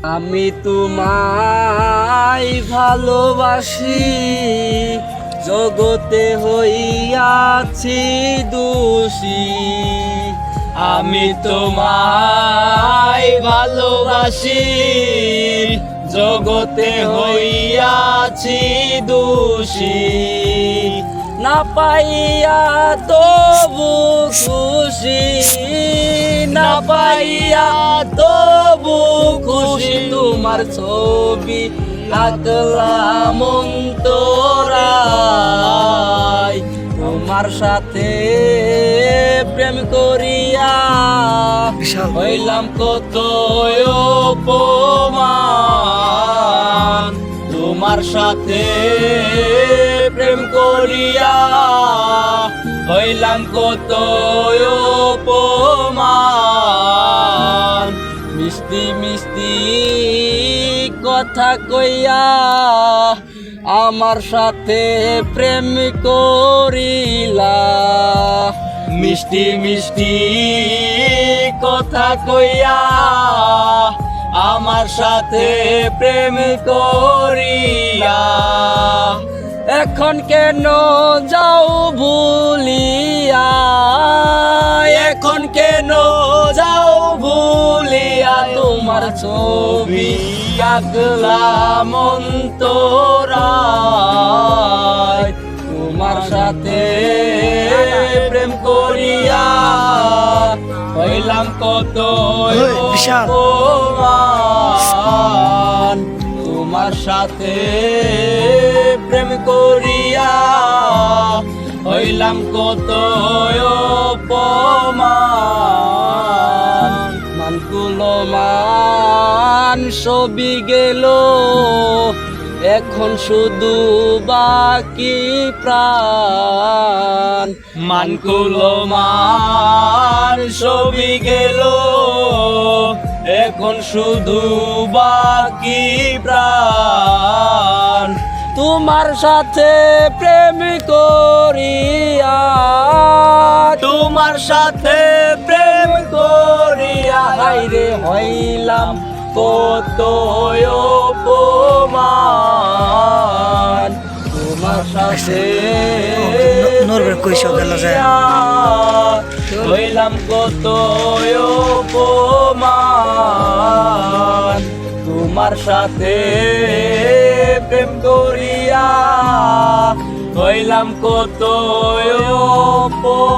আমি তোমায় ভালোবাসি, জগতে হইয়াছি দোষী। আমি তোমায় ভালোবাসি, জগতে হইয়াছি দোষী। না পাইয়া তবু খুশি, না পাইয়া তবু খুশি। তোমার ছবি আঁকলাম অন্তরায়, তোমার সাথে প্রেম করিয়া হইলাম কত অপমান। তোমার সাথে প্রেম করিয়া হইলাম কত অপমান। মিষ্টি মিষ্টি কথা কইয়া আমার সাথে প্রেম করিলা। মিষ্টি মিষ্টি কথা কইয়া আমার সাথে প্রেম করিয়া। এখন কেন যাও ভুলিয়া, এখন কেন যাও ভুলিয়া। তোমার ছবি আঁকলাম অন্তরায়, তোমার সাথে প্রেম করিয়া হইলাম কত অপমান। তোমার সাথে প্রেম করিয়া হইলাম কত অপমান। মানগুলো মান সবই গেল, এখন শুধু বাকি প্রাণ। মানগুলো মান সবই গেল, এখন শুধু বাকি প্রাণ। তোমার সাথে প্রেম করিয়া, তোমার সাথে প্রেম করিয়া হাইরে হইলাম কত অপমান। তোমার সাথে হইলাম কত অপমান। তোমার সাথে প্রেম করিয়া হইলাম কত অপমান।